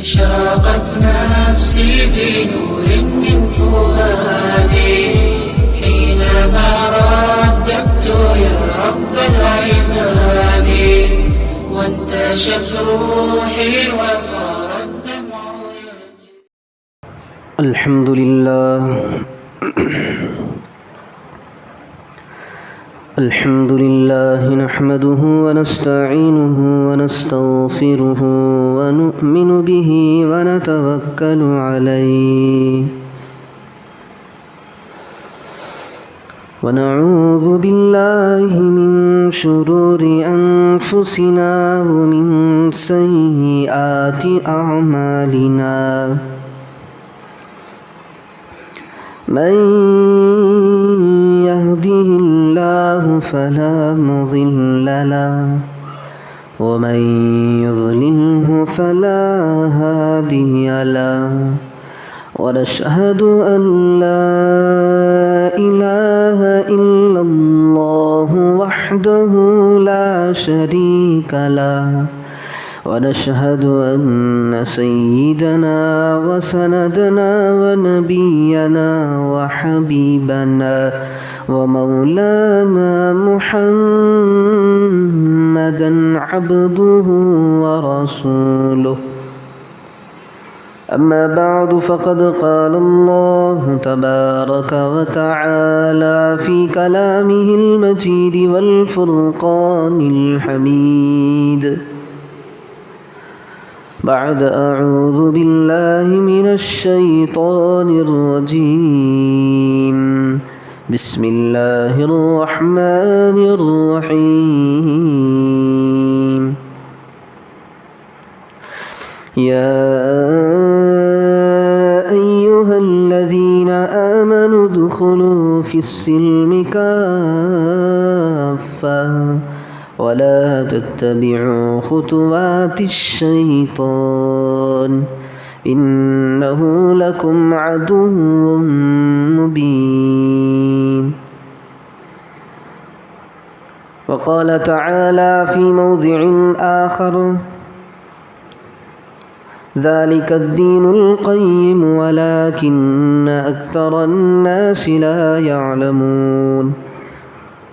أشرقت نفسي بنور من فؤادي حينما رددت يا رب العباد وانتشت روحي وصار الدمع يجري. الحمد لله الحمد لله نحمده ونستعينه ونستغفره ونؤمن به ونتوكل عليه ونعوذ بالله من شرور أنفسنا ومن سيئات أعمالنا من يهده الله فلا مضل له ومن يضلله فلا هادي له ونشهد أن لا إله إلا الله وحده لا شريك له ونشهد أن سيدنا وسندنا ونبينا وحبيبنا ومولانا محمدا عبده ورسوله أما بعد فقد قال الله تبارك وتعالى في كلامه المجيد والفرقان الحميد بعد أعوذ بالله من الشيطان الرجيم بسم الله الرحمن الرحيم يا أيها الذين آمنوا ادخلوا في السلم كافة ولا تتبعوا خطوات الشيطان إنه لكم عدو مبين. وقال تعالى في موضع آخر ذلك الدين القيم ولكن أكثر الناس لا يعلمون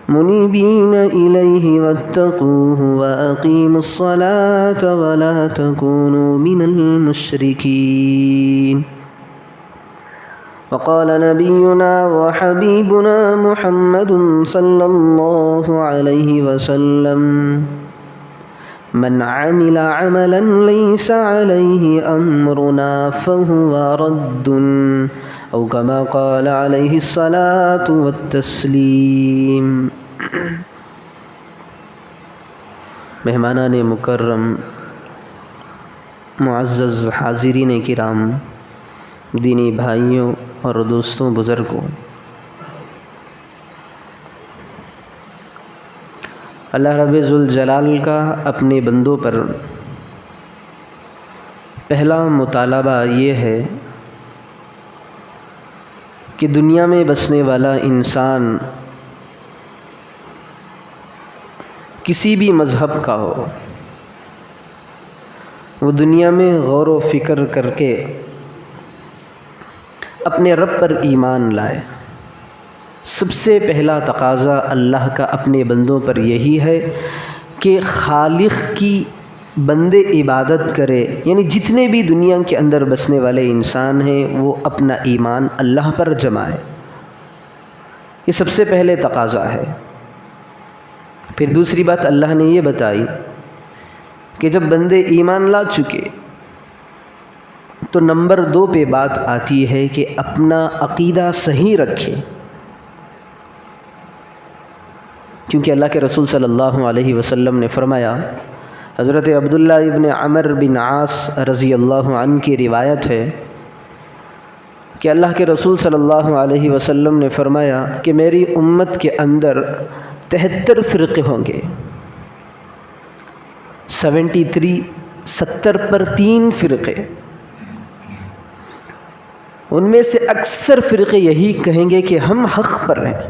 منيبين إليه واتقوه وأقيموا الصلاة ولا تكونوا من المشركين. وقال نبينا وحبيبنا محمد صلى الله عليه وسلم من عمل عملا ليس عليه أمرنا فهو رد او كما قال علیہ الصلاۃ والتسلیم. مہمانان مکرم، معزز حاضرین کرام، دینی بھائیوں اور دوستوں، بزرگوں، اللہ رب ذوالجلال کا اپنے بندوں پر پہلا مطالبہ یہ ہے کہ دنیا میں بسنے والا انسان کسی بھی مذہب کا ہو، وہ دنیا میں غور و فکر کر کے اپنے رب پر ایمان لائے. سب سے پہلا تقاضا اللہ کا اپنے بندوں پر یہی ہے کہ خالق کی بندے عبادت کرے، یعنی جتنے بھی دنیا کے اندر بسنے والے انسان ہیں وہ اپنا ایمان اللہ پر جمائے. یہ سب سے پہلے تقاضا ہے. پھر دوسری بات اللہ نے یہ بتائی کہ جب بندے ایمان لا چکے تو نمبر 2 پہ بات آتی ہے کہ اپنا عقیدہ صحیح رکھے، کیونکہ اللہ کے رسول صلی اللہ علیہ وسلم نے فرمایا، حضرت عبداللہ ابن عمر بن عاص رضی اللہ عنہ کی روایت ہے کہ اللہ کے رسول صلی اللہ علیہ وسلم نے فرمایا کہ میری امت کے اندر 73 فرقے ہوں گے. 70 پر 3 فرقے. ان میں سے اکثر فرقے یہی کہیں گے کہ ہم حق پر ہیں،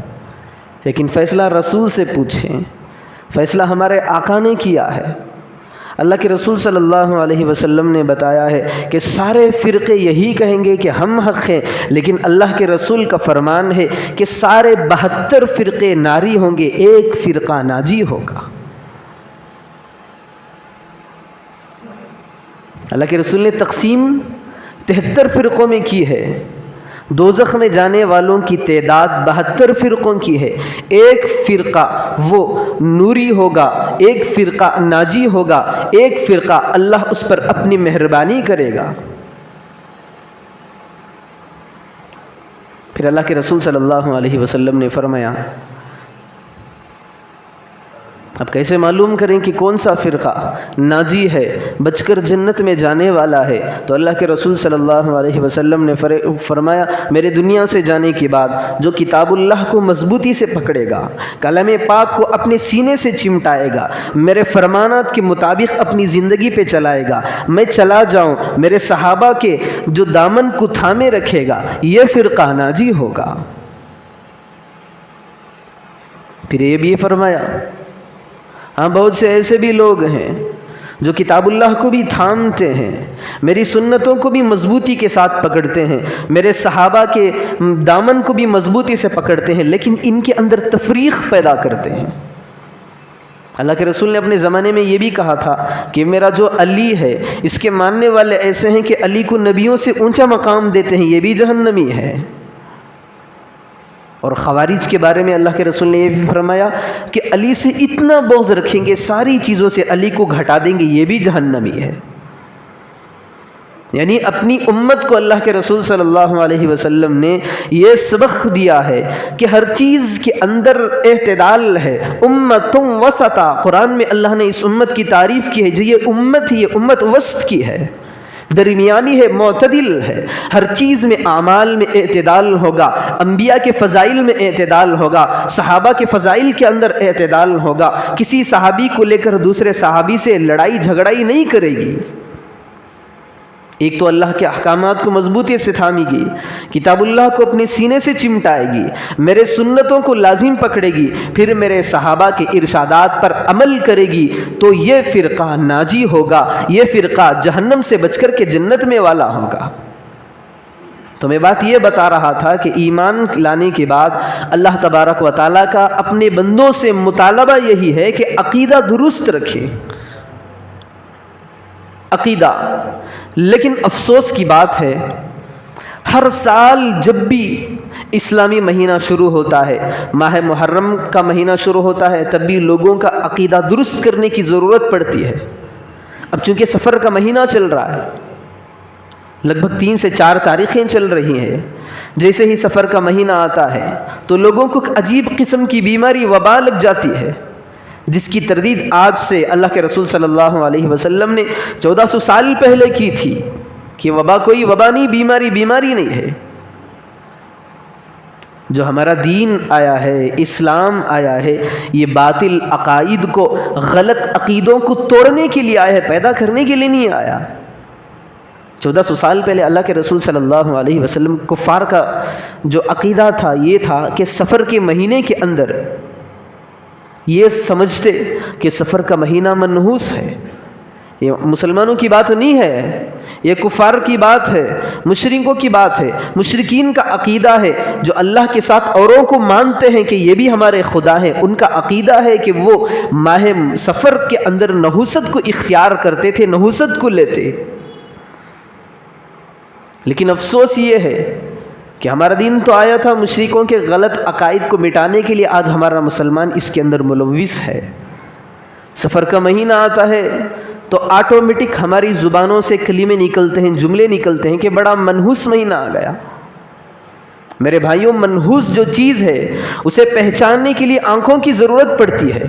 لیکن فیصلہ رسول سے پوچھیں، فیصلہ ہمارے آقا نے کیا ہے. اللہ کے رسول صلی اللہ علیہ وسلم نے بتایا ہے کہ سارے فرقے یہی کہیں گے کہ ہم حق ہیں، لیکن اللہ کے رسول کا فرمان ہے کہ سارے 72 فرقے ناری ہوں گے، ایک فرقہ ناجی ہوگا۔ اللہ کے رسول نے تقسیم 73 فرقوں میں کی ہے۔ دوزخ میں جانے والوں کی تعداد 72 فرقوں کی ہے، ایک فرقہ وہ نوری ہوگا، ایک فرقہ ناجی ہوگا، ایک فرقہ اللہ اس پر اپنی مہربانی کرے گا۔ پھر اللہ کے رسول صلی اللہ علیہ وسلم نے فرمایا، اب کیسے معلوم کریں کہ کون سا فرقہ ناجی ہے، بچ کر جنت میں جانے والا ہے؟ تو اللہ کے رسول صلی اللہ علیہ وسلم نے فرمایا، میرے دنیا سے جانے کے بعد جو کتاب اللہ کو مضبوطی سے پکڑے گا، کلام پاک کو اپنے سینے سے چمٹائے گا، میرے فرمانات کے مطابق اپنی زندگی پہ چلائے گا، میں چلا جاؤں میرے صحابہ کے جو دامن کو تھامے رکھے گا، یہ فرقہ ناجی ہوگا۔ پھر یہ بھی فرمایا، ہاں بہت سے ایسے بھی لوگ ہیں جو کتاب اللہ کو بھی تھامتے ہیں، میری سنتوں کو بھی مضبوطی کے ساتھ پکڑتے ہیں، میرے صحابہ کے دامن کو بھی مضبوطی سے پکڑتے ہیں، لیکن ان کے اندر تفریق پیدا کرتے ہیں۔ اللہ کے رسول نے اپنے زمانے میں یہ بھی کہا تھا کہ میرا جو علی ہے، اس کے ماننے والے ایسے ہیں کہ علی کو نبیوں سے اونچا مقام دیتے ہیں، یہ بھی جہنمی ہے۔ اور خوارج کے بارے میں اللہ کے رسول نے یہ بھی فرمایا کہ علی سے اتنا بغض رکھیں گے، ساری چیزوں سے علی کو گھٹا دیں گے، یہ بھی جہنمی ہے۔ یعنی اپنی امت کو اللہ کے رسول صلی اللہ علیہ وسلم نے یہ سبق دیا ہے کہ ہر چیز کے اندر اعتدال ہے۔ امت وسطا، قرآن میں اللہ نے اس امت کی تعریف کی ہے، جو یہ امت ہی، یہ امت وسط کی ہے، درمیانی ہے، معتدل ہے، ہر چیز میں اعمال میں اعتدال ہوگا، انبیاء کے فضائل میں اعتدال ہوگا، صحابہ کے فضائل کے اندر اعتدال ہوگا، کسی صحابی کو لے کر دوسرے صحابی سے لڑائی جھگڑائی نہیں کرے گی۔ ایک تو اللہ کے احکامات کو مضبوطی سے تھامے گی، کتاب اللہ کو اپنے سینے سے چمٹائے گی، میرے سنتوں کو لازم پکڑے گی، پھر میرے صحابہ کے ارشادات پر عمل کرے گی، تو یہ فرقہ ناجی ہوگا، یہ فرقہ جہنم سے بچ کر کے جنت میں والا ہوگا۔ تو میں بات یہ بتا رہا تھا کہ ایمان لانے کے بعد اللہ تبارک و تعالیٰ کا اپنے بندوں سے مطالبہ یہی ہے کہ عقیدہ درست رکھے، عقیدہ۔ لیکن افسوس کی بات ہے، ہر سال جب بھی اسلامی مہینہ شروع ہوتا ہے، ماہ محرم کا مہینہ شروع ہوتا ہے، تب بھی لوگوں کا عقیدہ درست کرنے کی ضرورت پڑتی ہے۔ اب چونکہ سفر کا مہینہ چل رہا ہے، لگ بھگ 3 سے 4 تاریخیں چل رہی ہیں، جیسے ہی سفر کا مہینہ آتا ہے تو لوگوں کو عجیب قسم کی بیماری وبا لگ جاتی ہے، جس کی تردید آج سے اللہ کے رسول صلی اللہ علیہ وسلم نے 1400 سال پہلے کی تھی کہ وبا کوئی وبا نہیں، بیماری نہیں ہے۔ جو ہمارا دین آیا ہے، اسلام آیا ہے، یہ باطل عقائد کو، غلط عقیدوں کو توڑنے کے لیے آیا ہے، پیدا کرنے کے لیے نہیں آیا۔ 1400 سال پہلے اللہ کے رسول صلی اللہ علیہ وسلم کفار کا جو عقیدہ تھا یہ تھا کہ سفر کے مہینے کے اندر یہ سمجھتے کہ سفر کا مہینہ منحوس ہے۔ یہ مسلمانوں کی بات نہیں ہے، یہ کفار کی بات ہے، مشرکوں کی بات ہے، مشرکین کا عقیدہ ہے جو اللہ کے ساتھ اوروں کو مانتے ہیں کہ یہ بھی ہمارے خدا ہیں۔ ان کا عقیدہ ہے کہ وہ ماہ سفر کے اندر نحوست کو اختیار کرتے تھے، نحوست کو لیتے۔ لیکن افسوس یہ ہے کہ ہمارا دین تو آیا تھا مشرکوں کے غلط عقائد کو مٹانے کے لیے، آج ہمارا مسلمان اس کے اندر ملوث ہے۔ سفر کا مہینہ آتا ہے تو آٹومیٹک ہماری زبانوں سے کلمے نکلتے ہیں، جملے نکلتے ہیں کہ بڑا منحوس مہینہ آ گیا۔ میرے بھائیوں، منحوس جو چیز ہے اسے پہچاننے کے لیے آنکھوں کی ضرورت پڑتی ہے۔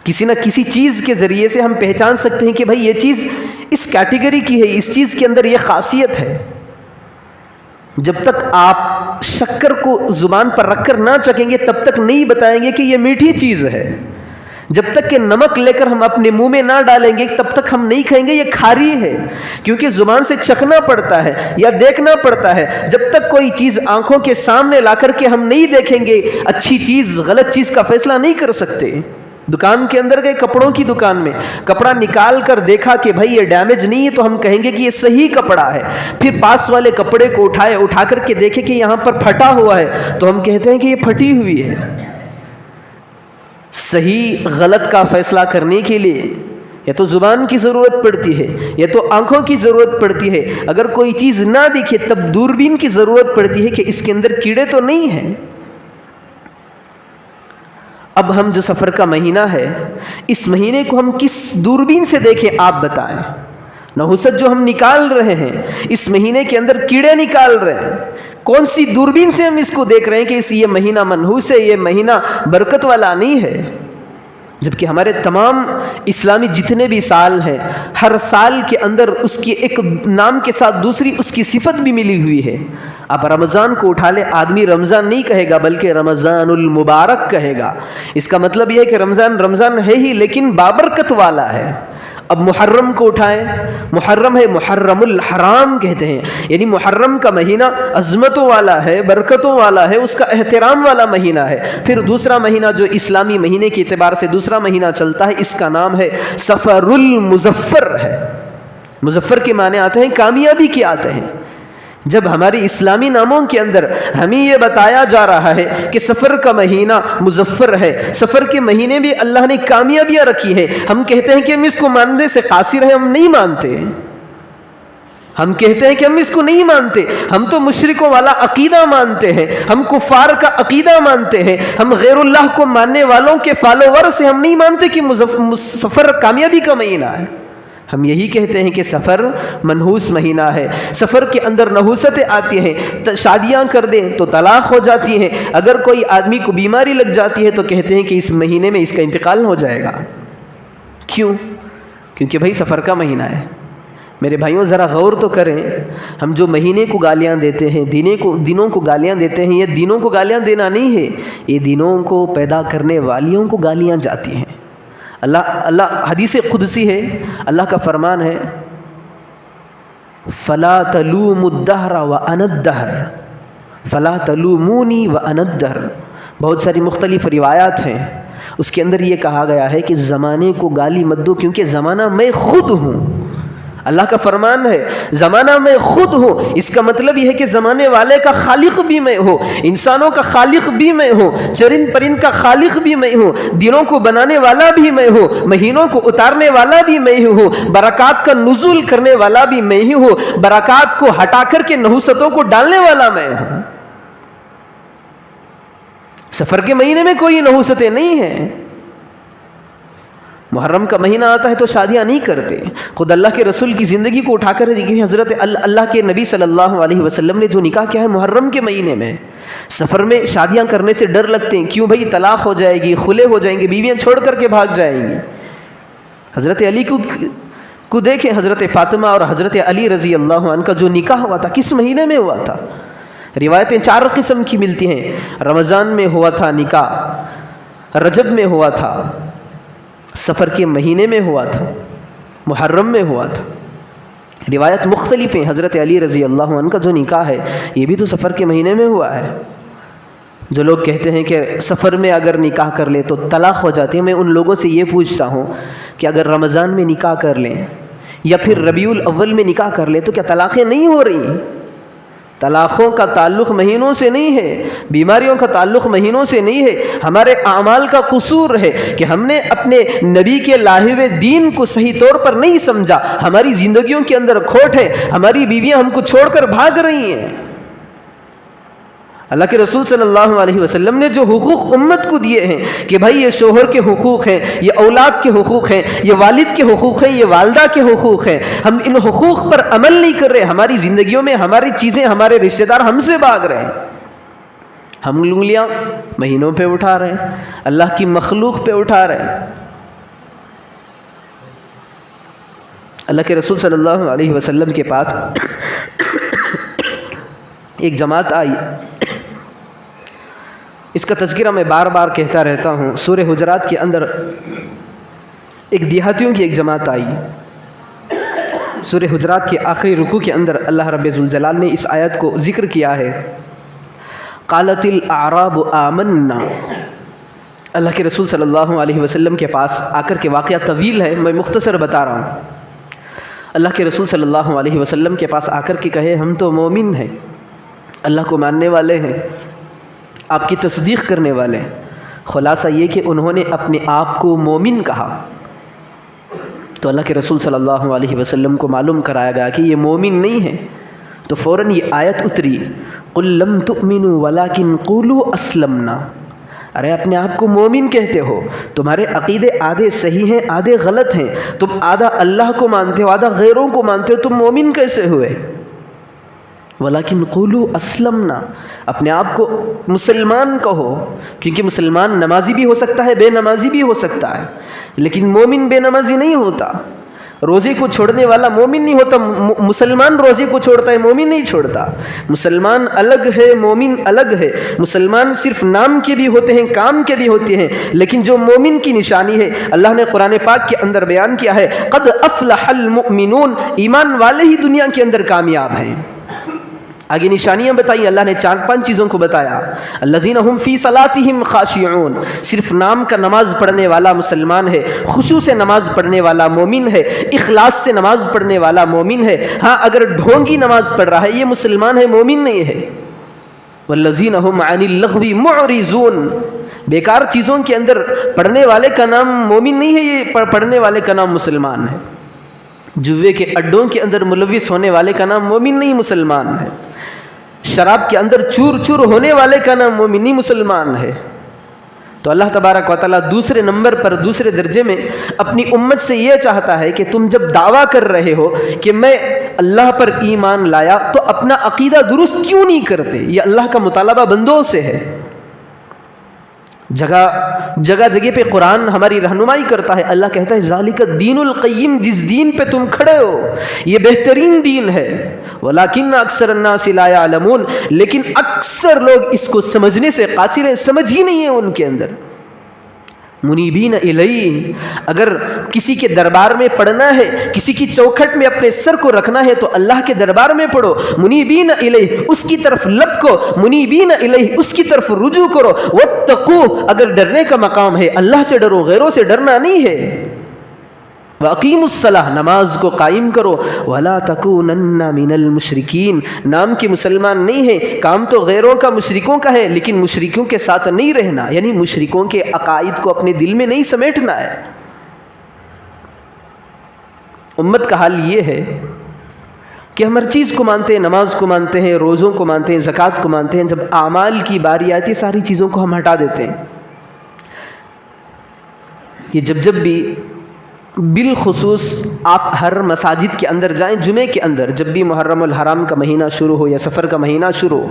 کسی نہ کسی چیز کے ذریعے سے ہم پہچان سکتے ہیں کہ بھائی یہ چیز اس کیٹیگری کی ہے، اس چیز کے اندر یہ خاصیت ہے۔ جب تک آپ شکر کو زبان پر رکھ کر نہ چکیں گے تب تک نہیں بتائیں گے کہ یہ میٹھی چیز ہے۔ جب تک کہ نمک لے کر ہم اپنے منہ میں نہ ڈالیں گے تب تک ہم نہیں کہیں گے یہ کھاری ہے، کیونکہ زبان سے چکھنا پڑتا ہے یا دیکھنا پڑتا ہے۔ جب تک کوئی چیز آنکھوں کے سامنے لا کر کے ہم نہیں دیکھیں گے، اچھی چیز غلط چیز کا فیصلہ نہیں کر سکتے۔ دکان کے اندر گئے، کپڑوں کی دکان میں، کپڑا نکال کر دیکھا کہ بھائی یہ ڈیمیج نہیں ہے تو ہم کہیں گے کہ یہ صحیح کپڑا ہے. پھر پاس والے کپڑے کو اٹھا کر کے دیکھے کہ یہاں پر پھٹا ہوا ہے تو ہم کہتے ہیں کہ یہ پھٹی ہوئی ہے. صحیح غلط کا فیصلہ کرنے کے لیے یا تو زبان کی ضرورت پڑتی ہے یا تو آنکھوں کی ضرورت پڑتی ہے. اگر کوئی چیز نہ دکھے تب دوربین کی ضرورت پڑتی ہے کہ اس کے اندر کیڑے تو نہیں ہیں. اب ہم جو سفر کا مہینہ ہے، اس مہینے کو ہم کس دوربین سے دیکھیں آپ بتائیں. نحوست جو ہم نکال رہے ہیں، اس مہینے کے اندر کیڑے نکال رہے ہیں، کون سی دوربین سے ہم اس کو دیکھ رہے ہیں کہ یہ مہینہ منحوس ہے، یہ مہینہ برکت والا نہیں ہے. جبکہ ہمارے تمام اسلامی جتنے بھی سال ہیں، ہر سال کے اندر اس کی ایک نام کے ساتھ دوسری اس کی صفت بھی ملی ہوئی ہے. آپ رمضان کو اٹھا لیں، آدمی رمضان نہیں کہے گا بلکہ رمضان المبارک کہے گا. اس کا مطلب یہ ہے کہ رمضان ہے ہی لیکن بابرکت والا ہے. اب محرم کو اٹھائیں، محرم ہے، محرم الحرام کہتے ہیں، یعنی محرم کا مہینہ عظمتوں والا ہے، برکتوں والا ہے، اس کا احترام والا مہینہ ہے. پھر دوسرا مہینہ جو اسلامی مہینے کے اعتبار سے دوسرا مہینہ چلتا ہے، اس کا نام ہے سفر المظفر ہے. مظفر کے معنی آتے ہیں کامیابی کے آتے ہیں. جب ہماری اسلامی ناموں کے اندر ہمیں یہ بتایا جا رہا ہے کہ سفر کا مہینہ مظفر ہے، سفر کے مہینے بھی اللہ نے کامیابیاں رکھی ہے، ہم کہتے ہیں کہ ہم اس کو ماننے سے قاصر ہیں. ہم نہیں مانتے، ہم کہتے ہیں کہ ہم اس کو نہیں مانتے. ہم تو مشرکوں والا عقیدہ مانتے ہیں، ہم کفار کا عقیدہ مانتے ہیں، ہم غیر اللہ کو ماننے والوں کے فالوور سے ہم نہیں مانتے کہ سفر کامیابی کا مہینہ ہے. ہم یہی کہتے ہیں کہ سفر منحوس مہینہ ہے، سفر کے اندر نحوستیں آتی ہیں، شادیاں کر دیں تو طلاق ہو جاتی ہیں، اگر کوئی آدمی کو بیماری لگ جاتی ہے تو کہتے ہیں کہ اس مہینے میں اس کا انتقال ہو جائے گا. کیوں؟ کیونکہ بھائی سفر کا مہینہ ہے. میرے بھائیوں ذرا غور تو کریں، ہم جو مہینے کو گالیاں دیتے ہیں، دنوں کو گالیاں دیتے ہیں، یہ دنوں کو گالیاں دینا نہیں ہے، یہ دنوں کو پیدا کرنے والیوں کو گالیاں جاتی ہیں. اللہ حدیث قدسی ہے، اللہ کا فرمان ہے فلا تلوموا الدہر وانا الدہر، فلا تلومونی وانا الدہر. بہت ساری مختلف روایات ہیں، اس کے اندر یہ کہا گیا ہے کہ زمانے کو گالی مت دو کیونکہ زمانہ میں خود ہوں. اللہ کا فرمان ہے زمانہ میں خود ہوں. اس کا مطلب یہ ہے کہ زمانے والے کا خالق بھی میں ہوں، انسانوں کا خالق بھی میں ہوں، چرند پرند کا خالق بھی میں ہوں، دنوں کو بنانے والا بھی میں ہوں، مہینوں کو اتارنے والا بھی میں ہوں، برکات کا نزول کرنے والا بھی میں ہی ہوں، برکات کو ہٹا کر کے نحوستوں کو ڈالنے والا میں ہوں. سفر کے مہینے میں کوئی نحوستیں نہیں ہیں. محرم کا مہینہ آتا ہے تو شادیاں نہیں کرتے. خود اللہ کے رسول کی زندگی کو اٹھا کر دیکھیں، حضرت اللہ کے نبی صلی اللہ علیہ وسلم نے جو نکاح کیا ہے محرم کے مہینے میں. سفر میں شادیاں کرنے سے ڈر لگتے ہیں، کیوں بھائی طلاق ہو جائے گی، خلے ہو جائیں گے، بیویاں چھوڑ کر کے بھاگ جائیں گی. حضرت علی کو دیکھیں، حضرت فاطمہ اور حضرت علی رضی اللہ عنہ کا جو نکاح ہوا تھا کس مہینے میں ہوا تھا؟ روایتیں 4 قسم کی ملتی ہیں. رمضان میں ہوا تھا نکاح، رجب میں ہوا تھا، سفر کے مہینے میں ہوا تھا، محرم میں ہوا تھا. روایت مختلف ہیں. حضرت علی رضی اللہ عنہ کا جو نکاح ہے یہ بھی تو سفر کے مہینے میں ہوا ہے. جو لوگ کہتے ہیں کہ سفر میں اگر نکاح کر لے تو طلاق ہو جاتی ہے، میں ان لوگوں سے یہ پوچھتا ہوں کہ اگر رمضان میں نکاح کر لیں یا پھر ربیع الاول میں نکاح کر لیں تو کیا طلاقیں نہیں ہو رہی؟ طلاقوں کا تعلق مہینوں سے نہیں ہے، بیماریوں کا تعلق مہینوں سے نہیں ہے. ہمارے اعمال کا قصور ہے کہ ہم نے اپنے نبی کے لائے ہوئے دین کو صحیح طور پر نہیں سمجھا. ہماری زندگیوں کے اندر کھوٹ ہے، ہماری بیویاں ہم کو چھوڑ کر بھاگ رہی ہیں. اللہ کے رسول صلی اللہ علیہ وسلم نے جو حقوق امت کو دیے ہیں کہ بھائی یہ شوہر کے حقوق ہیں، یہ اولاد کے حقوق ہیں، یہ والد کے حقوق ہیں، یہ والدہ کے حقوق ہیں، ہم ان حقوق پر عمل نہیں کر رہے. ہماری زندگیوں میں ہماری چیزیں، ہمارے رشتہ دار ہم سے بھاگ رہے ہیں. ہم انگلیاں مہینوں پہ اٹھا رہے ہیں، اللہ کی مخلوق پہ اٹھا رہے ہیں. اللہ کے رسول صلی اللہ علیہ وسلم کے پاس ایک جماعت آئی. اس کا تذکرہ میں بار بار کہتا رہتا ہوں. سورہ حجرات کے اندر ایک دیہاتیوں کی ایک جماعت آئی. سورہ حجرات کے آخری رکوع کے اندر اللہ رب ذوالجلال نے اس آیت کو ذکر کیا ہے. قالت الاعراب آمنا اللہ کے رسول صلی اللہ علیہ وسلم کے پاس آ کر کے واقعہ طویل ہے، میں مختصر بتا رہا ہوں۔ اللہ کے رسول صلی اللہ علیہ وسلم کے پاس آ کر کے کہے ہم تو مومن ہیں، اللہ کو ماننے والے ہیں، آپ کی تصدیق کرنے والے ہیں۔ خلاصہ یہ کہ انہوں نے اپنے آپ کو مومن کہا، تو اللہ کے رسول صلی اللہ علیہ وسلم کو معلوم کرایا گیا کہ یہ مومن نہیں ہے، تو فوراً یہ آیت اتری، قُل لَّمْ تُؤْمِنُوا وَلَٰكِنْ قُولُوا أَسْلَمْنَا۔ ارے اپنے آپ کو مومن کہتے ہو، تمہارے عقیدے آدھے صحیح ہیں آدھے غلط ہیں، تم آدھا اللہ کو مانتے ہو آدھا غیروں کو مانتے ہو، تم مومن کیسے ہوئے؟ وَلَٰكِنْ قُولُوا أَسْلَمْنَا، اپنے آپ کو مسلمان کہو، کیونکہ مسلمان نمازی بھی ہو سکتا ہے بے نمازی بھی ہو سکتا ہے، لیکن مومن بے نمازی نہیں ہوتا، روزے کو چھوڑنے والا مومن نہیں ہوتا، مسلمان روزے کو چھوڑتا ہے مومن نہیں چھوڑتا۔ مسلمان الگ ہے مومن الگ ہے، مسلمان صرف نام کے بھی ہوتے ہیں کام کے بھی ہوتے ہیں، لیکن جو مومن کی نشانی ہے اللہ نے قرآن پاک کے اندر بیان کیا ہے، قد افلح المؤمنون، ایمان والے ہی دنیا کے اندر کامیاب ہیں۔ آگے نشانیاں بتائیں، اللہ نے 4-5 چیزوں کو بتایا، الذین هم فی صلاتہم خاشعون، صرف نام کا نماز پڑھنے والا مسلمان ہے، خشوع سے نماز پڑھنے والا مومن ہے، اخلاص سے نماز پڑھنے والا مومن ہے۔ ہاں اگر ڈھونگی نماز پڑھ رہا ہے یہ مسلمان ہے مومن نہیں ہے۔ والذین هم عن اللغو معرضون، بیکار چیزوں کے اندر پڑھنے والے کا نام مومن نہیں ہے، یہ پڑھنے والے کا نام مسلمان ہے۔ جوے کے اڈوں کے اندر ملوث ہونے والے کا نام مومن نہیں مسلمان ہے۔ شراب کے اندر چور چور ہونے والے کا نام مومن نہیں مسلمان ہے۔ تو اللہ تبارک و تعالیٰ دوسرے نمبر پر دوسرے درجے میں اپنی امت سے یہ چاہتا ہے کہ تم جب دعویٰ کر رہے ہو کہ میں اللہ پر ایمان لایا تو اپنا عقیدہ درست کیوں نہیں کرتے؟ یہ اللہ کا مطالبہ بندوں سے ہے۔ جگہ جگہ پہ قرآن ہماری رہنمائی کرتا ہے، اللہ کہتا ہے ذالک الدین القیم، جس دین پہ تم کھڑے ہو یہ بہترین دین ہے، ولیکن اکثر الناس لا یعلمون، لیکن اکثر لوگ اس کو سمجھنے سے قاصر ہیں، سمجھ ہی نہیں ہے ان کے اندر۔ منیبین الیہ، اگر کسی کے دربار میں پڑھنا ہے، کسی کی چوکھٹ میں اپنے سر کو رکھنا ہے تو اللہ کے دربار میں پڑھو، منیبین الیہ، اس کی طرف لب کو، منیبین الیہ، اس کی طرف رجوع کرو، واتقوا، اگر ڈرنے کا مقام ہے اللہ سے ڈرو، غیروں سے ڈرنا نہیں ہے۔ وَأَقِيمُوا الصَّلَاةَ، نماز کو قائم کرو، وَلَا تَكُونَنَّ مِنَ الْمُشْرِكِينَ، نام کے مسلمان نہیں ہے، کام تو غیروں کا مشرکوں کا ہے، لیکن مشرکوں کے ساتھ نہیں رہنا، یعنی مشرکوں کے عقائد کو اپنے دل میں نہیں سمیٹنا ہے۔ امت کا حال یہ ہے کہ ہم ہر چیز کو مانتے ہیں، نماز کو مانتے ہیں، روزوں کو مانتے ہیں، زکوٰۃ کو مانتے ہیں، جب اعمال کی باری آتی ہے ساری چیزوں کو ہم ہٹا دیتے ہیں۔ یہ جب بھی بالخصوص آپ ہر مساجد کے اندر جائیں، جمعے کے اندر جب بھی محرم الحرام کا مہینہ شروع ہو یا سفر کا مہینہ شروع ہو،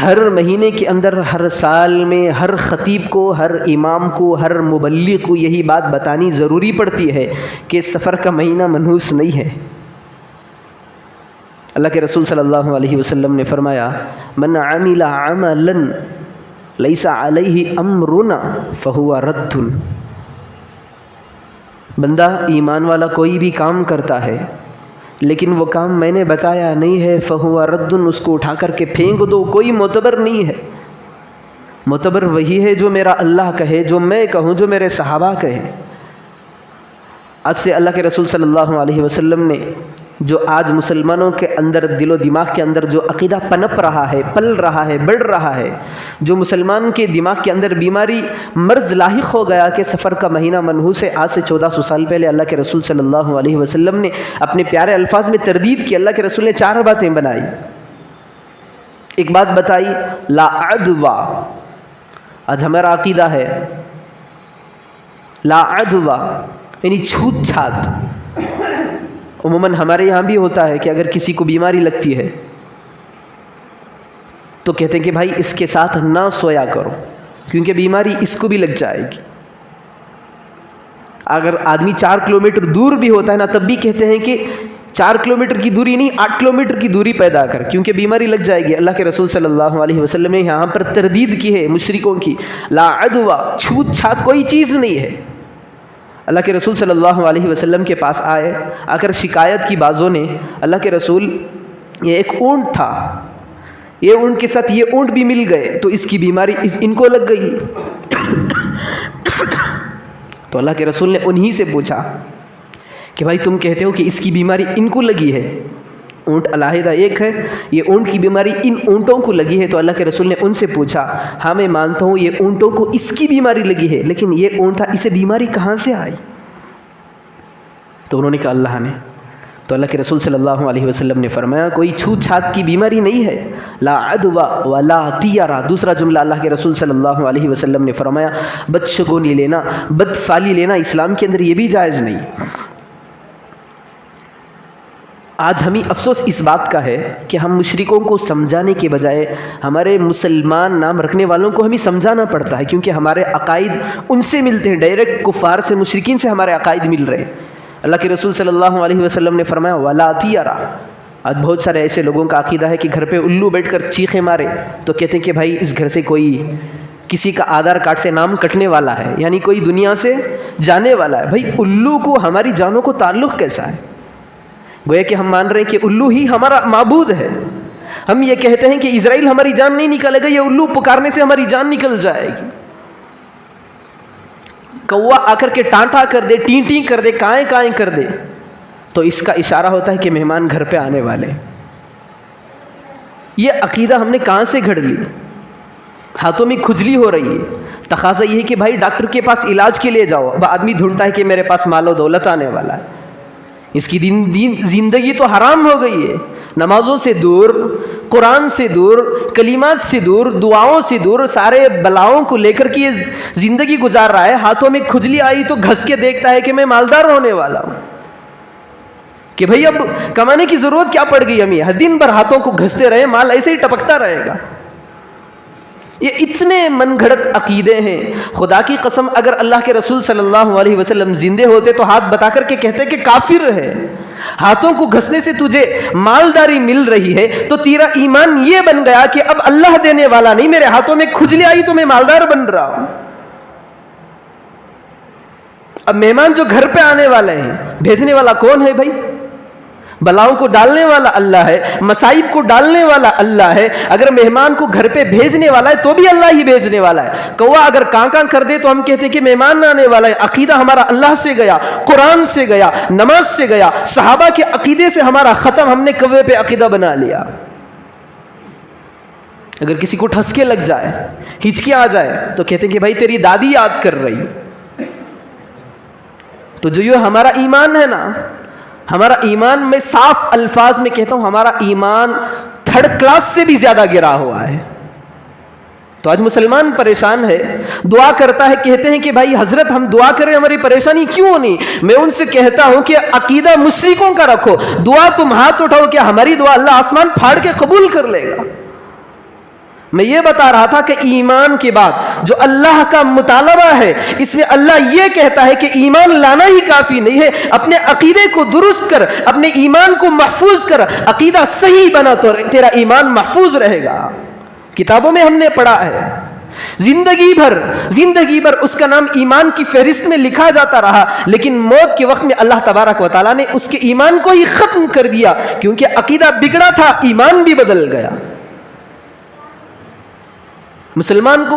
ہر مہینے کے اندر ہر سال میں ہر خطیب کو، ہر امام کو، ہر مبلغ کو یہی بات بتانی ضروری پڑتی ہے کہ سفر کا مہینہ منحوس نہیں ہے۔ اللہ کے رسول صلی اللہ علیہ وسلم نے فرمایا، من عمل عملا لیس علیہ امرنا فہو رد، بندہ ایمان والا کوئی بھی کام کرتا ہے لیکن وہ کام میں نے بتایا نہیں ہے، فہو رد، اس کو اٹھا کر کے پھینک دو، کوئی معتبر نہیں ہے۔ معتبر وہی ہے جو میرا اللہ کہے، جو میں کہوں، جو میرے صحابہ کہیں۔ آج سے اللہ کے رسول صلی اللہ علیہ وسلم نے جو آج مسلمانوں کے اندر دل و دماغ کے اندر جو عقیدہ پنپ رہا ہے، پل رہا ہے، بڑھ رہا ہے، جو مسلمان کے دماغ کے اندر بیماری مرض لاحق ہو گیا کہ سفر کا مہینہ منحوس ہے، آج سے 1400 سال پہلے اللہ کے رسول صلی اللہ علیہ وسلم نے اپنے پیارے الفاظ میں تردید کی۔ اللہ کے رسول نے 4 باتیں بنائی۔ ایک بات بتائی، لا عدوہ، آج ہمارا عقیدہ ہے لا عدوہ یعنی چھوت چھات۔ عموماً ہمارے یہاں بھی ہوتا ہے کہ اگر کسی کو بیماری لگتی ہے تو کہتے ہیں کہ بھائی اس کے ساتھ نہ سویا کرو کیونکہ بیماری اس کو بھی لگ جائے گی۔ اگر آدمی 4 کلومیٹر دور بھی ہوتا ہے نا، تب بھی کہتے ہیں کہ 4 کلومیٹر کی دوری نہیں، 8 کلومیٹر کی دوری پیدا کر، کیونکہ بیماری لگ جائے گی۔ اللہ کے رسول صلی اللہ علیہ وسلم نے یہاں پر تردید کی ہے مشرکوں کی، لا عدوہ، چھوت چھات کوئی چیز نہیں ہے۔ اللہ کے رسول صلی اللہ علیہ وسلم کے پاس آئے، آ کر شکایت کی بازوں نے، اللہ کے رسول، یہ ایک اونٹ تھا، یہ اونٹ کے ساتھ یہ اونٹ بھی مل گئے تو اس کی بیماری ان کو لگ گئی۔ تو اللہ کے رسول نے انہی سے پوچھا کہ بھائی تم کہتے ہو کہ اس کی بیماری ان کو لگی ہے، اونٹ علیحدہ ایک ہے، یہ اونٹ کی بیماری ان اونٹوں کو لگی ہے۔ تو اللہ کے رسول نے ان سے پوچھا، ہاں میں مانتا ہوں یہ اونٹوں کو اس کی بیماری لگی ہے، لیکن یہ اونٹ تھا، اسے بیماری کہاں سے آئی؟ تو انہوں نے کہا اللہ نے۔ تو اللہ کے رسول صلی اللہ علیہ وسلم نے فرمایا کوئی چھوت چھات کی بیماری نہیں ہے، لا عدوى ولا طیرہ۔ دوسرا جملہ اللہ کے رسول صلی اللہ علیہ وسلم نے فرمایا بدشگونی لینا، بدفعلی لینا اسلام کے اندر یہ بھی جائز نہیں۔ آج ہمیں افسوس اس بات کا ہے کہ ہم مشرکوں کو سمجھانے کے بجائے ہمارے مسلمان نام رکھنے والوں کو ہمیں سمجھانا پڑتا ہے، کیونکہ ہمارے عقائد ان سے ملتے ہیں، ڈائریکٹ کفار سے، مشرکین سے ہمارے عقائد مل رہے ہیں۔ اللہ کے رسول صلی اللہ علیہ وسلم نے فرمایا ولا طیرہ۔ آج بہت سارے ایسے لوگوں کا عقیدہ ہے کہ گھر پہ الو بیٹھ کر چیخیں مارے تو کہتے ہیں کہ بھائی اس گھر سے کوئی کسی کا آدھار کارڈ سے نام کٹنے والا ہے، یعنی کوئی دنیا سے جانے والا ہے۔ بھائی الو کو ہماری جانوں کو تعلق کیسا ہے؟ گویا کہ ہم مان رہے ہیں کہ الو ہی ہمارا معبود ہے۔ ہم یہ کہتے ہیں کہ اسرائیل ہماری جان نہیں نکالے گا، یہ الو پکارنے سے ہماری جان نکل جائے گی۔ کوا آ کر کے ٹانٹا کر دے، ٹیں ٹیں کر دے، کائیں کائیں کر دے تو اس کا اشارہ ہوتا ہے کہ مہمان گھر پہ آنے والے۔ یہ عقیدہ ہم نے کہاں سے گھڑ لی؟ ہاتھوں میں کھجلی ہو رہی ہے، تقاضا یہ ہے کہ بھائی ڈاکٹر کے پاس علاج کے لیے جاؤ، اب آدمی ڈھونڈتا ہے کہ میرے پاس مال و دولت آنے والا ہے، اس کی زندگی تو حرام ہو گئی ہے، نمازوں سے دور، قرآن سے دور، کلمات سے دور، دعاؤں سے دور، سارے بلاؤں کو لے کر کے یہ زندگی گزار رہا ہے۔ ہاتھوں میں کھجلی آئی تو گھس کے دیکھتا ہے کہ میں مالدار ہونے والا ہوں، کہ بھئی اب کمانے کی ضرورت کیا پڑ گئی ہمیں، ہر دن بھر ہاتھوں کو گھستے رہے، مال ایسے ہی ٹپکتا رہے گا۔ یہ اتنے من گھڑت عقیدے ہیں۔ خدا کی قسم اگر اللہ کے رسول صلی اللہ علیہ وسلم زندے ہوتے تو ہاتھ بتا کر کے کہتے کہ کافر ہے، ہاتھوں کو گھسنے سے تجھے مالداری مل رہی ہے تو تیرا ایمان یہ بن گیا کہ اب اللہ دینے والا نہیں، میرے ہاتھوں میں کھجلی آئی تو میں مالدار بن رہا ہوں۔ اب مہمان جو گھر پہ آنے والے ہیں، بھیجنے والا کون ہے بھائی؟ بلاؤں کو ڈالنے والا اللہ ہے، مصائب کو ڈالنے والا اللہ ہے۔ اگر مہمان کو گھر پہ بھیجنے والا ہے تو بھی اللہ ہی بھیجنے والا ہے۔ کوا اگر کاں کاں کر دے تو ہم کہتے ہیں کہ مہمان آنے والا ہے۔ عقیدہ ہمارا اللہ سے گیا، قرآن سے گیا، نماز سے گیا، صحابہ کے عقیدے سے ہمارا ختم، ہم نے کوے پہ عقیدہ بنا لیا۔ اگر کسی کو ٹھسکے لگ جائے، ہچکیاں آ جائے تو کہتے ہیں کہ بھائی تیری دادی یاد کر رہی۔ تو جو یہ ہمارا ایمان ہے نا، ہمارا ایمان میں صاف الفاظ میں کہتا ہوں ہمارا ایمان تھرڈ کلاس سے بھی زیادہ گرا ہوا ہے۔ تو آج مسلمان پریشان ہے، دعا کرتا ہے، کہتے ہیں کہ بھائی حضرت ہم دعا کریں ہماری پریشانی کیوں نہیں؟ میں ان سے کہتا ہوں کہ عقیدہ مشرکوں کا رکھو، دعا تم ہاتھ اٹھاؤ، کہ ہماری دعا اللہ آسمان پھاڑ کے قبول کر لے گا۔ میں یہ بتا رہا تھا کہ ایمان کے بعد جو اللہ کا مطالبہ ہے، اس میں اللہ یہ کہتا ہے کہ ایمان لانا ہی کافی نہیں ہے، اپنے عقیدے کو درست کر، اپنے ایمان کو محفوظ کر، عقیدہ صحیح بنا تو تیرا ایمان محفوظ رہے گا۔ کتابوں میں ہم نے پڑھا ہے، زندگی بھر اس کا نام ایمان کی فہرست میں لکھا جاتا رہا، لیکن موت کے وقت میں اللہ تبارک و تعالیٰ نے اس کے ایمان کو ہی ختم کر دیا، کیونکہ عقیدہ بگڑا تھا، ایمان بھی بدل گیا۔ مسلمان کو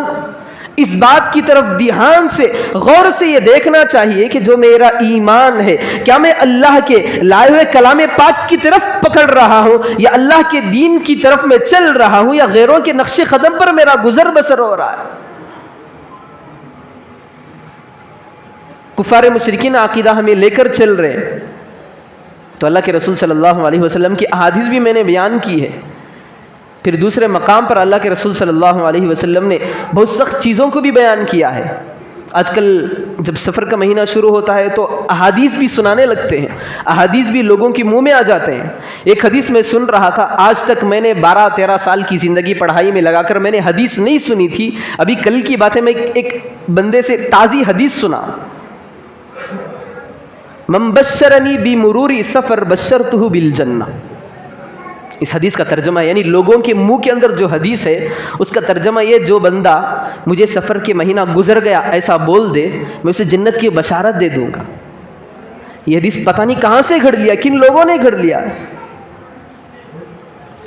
اس بات کی طرف دھیان سے، غور سے یہ دیکھنا چاہیے کہ جو میرا ایمان ہے، کیا میں اللہ کے لائے ہوئے کلام پاک کی طرف پکڑ رہا ہوں، یا اللہ کے دین کی طرف میں چل رہا ہوں، یا غیروں کے نقش قدم پر میرا گزر بسر ہو رہا ہے۔ کفار مشرکین عقیدہ ہمیں لے کر چل رہے، تو اللہ کے رسول صلی اللہ علیہ وسلم کی احادیث بھی میں نے بیان کی ہے۔ پھر دوسرے مقام پر اللہ کے رسول صلی اللہ علیہ وسلم نے بہت سخت چیزوں کو بھی بیان کیا ہے۔ آج کل جب سفر کا مہینہ شروع ہوتا ہے تو احادیث بھی سنانے لگتے ہیں، احادیث بھی لوگوں کے منہ میں آ جاتے ہیں۔ ایک حدیث میں سن رہا تھا، آج تک میں نے 12-13 سال کی زندگی پڑھائی میں لگا کر میں نے حدیث نہیں سنی تھی، ابھی کل کی بات ہے، میں ایک بندے سے تازی حدیث سنا، من بشرنی بمرور سفر بشرتہ بالجنہ۔ اس حدیث کا ترجمہ ہے، یعنی لوگوں کے منہ کے اندر جو حدیث ہے اس کا ترجمہ یہ، جو بندہ مجھے سفر کے مہینہ گزر گیا ایسا بول دے، میں اسے جنت کی بشارت دے دوں گا۔ یہ حدیث پتہ نہیں کہاں سے گھڑ لیا، کن لوگوں نے گھڑ لیا۔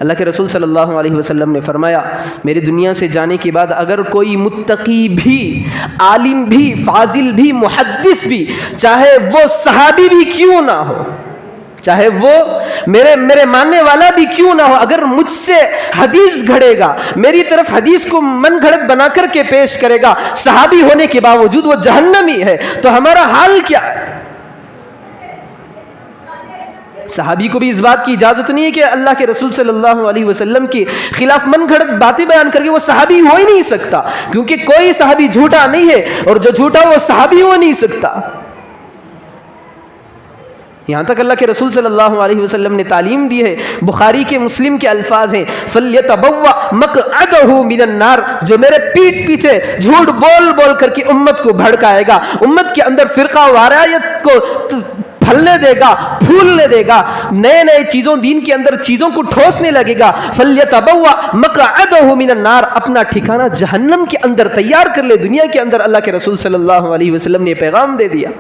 اللہ کے رسول صلی اللہ علیہ وسلم نے فرمایا میری دنیا سے جانے کے بعد اگر کوئی متقی بھی، عالم بھی، فاضل بھی، محدث بھی، چاہے وہ صحابی بھی کیوں نہ ہو، چاہے وہ میرے ماننے والا بھی کیوں نہ ہو، اگر مجھ سے حدیث گھڑے گا، میری طرف حدیث کو من گھڑت بنا کر کے پیش کرے گا، صحابی ہونے کے باوجود وہ جہنمی ہے، تو ہمارا حال کیا ہے؟ صحابی کو بھی اس بات کی اجازت نہیں ہے کہ اللہ کے رسول صلی اللہ علیہ وسلم کے خلاف من گھڑت باتیں بیان کر کے وہ صحابی ہو ہی نہیں سکتا، کیونکہ کوئی صحابی جھوٹا نہیں ہے، اور جو جھوٹا وہ صحابی ہو نہیں سکتا۔ یہاں تک اللہ کے رسول صلی اللہ علیہ وسلم نے تعلیم دی ہے، بخاری کے مسلم کے الفاظ ہیں فَلْيَتَبَوَّأْ مَقْعَدَهُ مِنَ النَّارِ، جو میرے پیٹ پیچھے جھوٹ بول بول کر کے امت کو بھڑکائے گا، امت کے اندر فرقہ واریت کو پھلنے دے گا، پھولنے دے گا، نئے چیزوں دین کے اندر چیزوں کو ٹھوسنے لگے گا، فَلْيَتَبَوَّأْ مَقْعَدَهُ مِنَ النَّارِ، اپنا ٹھکانہ جہنم کے اندر تیار کر لے۔ دنیا کے اندر اللہ کے رسول صلی اللہ علیہ وسلم نے پیغام دے دیا۔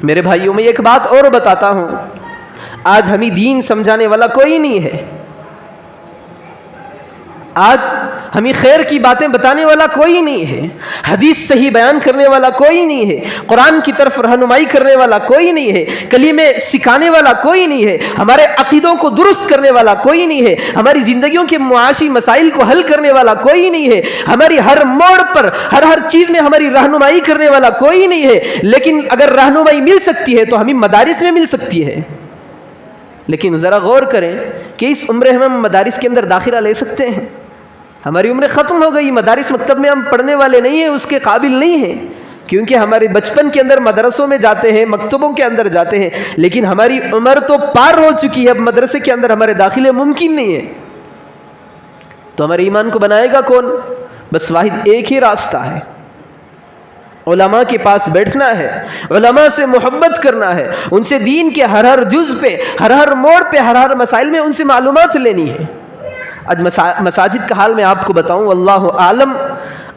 میرے بھائیوں میں ایک بات اور بتاتا ہوں، آج ہمیں دین سمجھانے والا کوئی نہیں ہے، آج ہمیں خیر کی باتیں بتانے والا کوئی نہیں ہے، حدیث صحیح بیان کرنے والا کوئی نہیں ہے، قرآن کی طرف رہنمائی کرنے والا کوئی نہیں ہے، کلمے سکھانے والا کوئی نہیں ہے، ہمارے عقیدوں کو درست کرنے والا کوئی نہیں ہے، ہماری زندگیوں کے معاشی مسائل کو حل کرنے والا کوئی نہیں ہے، ہماری ہر موڑ پر ہر چیز میں ہماری رہنمائی کرنے والا کوئی نہیں ہے۔ لیکن اگر رہنمائی مل سکتی ہے تو ہمیں مدارس میں مل سکتی ہے، لیکن ذرا غور کریں کہ اس عمر میں ہم مدارس کے اندر داخلہ لے سکتے ہیں؟ ہماری عمر ختم ہو گئی، مدارس مکتب میں ہم پڑھنے والے نہیں ہیں، اس کے قابل نہیں ہیں، کیونکہ ہمارے بچپن کے اندر مدرسوں میں جاتے ہیں، مکتبوں کے اندر جاتے ہیں، لیکن ہماری عمر تو پار ہو چکی ہے، اب مدرسے کے اندر ہمارے داخلے ممکن نہیں ہے۔ تو ہمارے ایمان کو بنائے گا کون؟ بس واحد ایک ہی راستہ ہے، علماء کے پاس بیٹھنا ہے، علماء سے محبت کرنا ہے، ان سے دین کے ہر جز پہ، ہر موڑ پہ، ہر مسائل میں ان سے معلومات لینی ہے۔ آج مساجد کا حال میں آپ کو بتاؤں، واللہ عالم،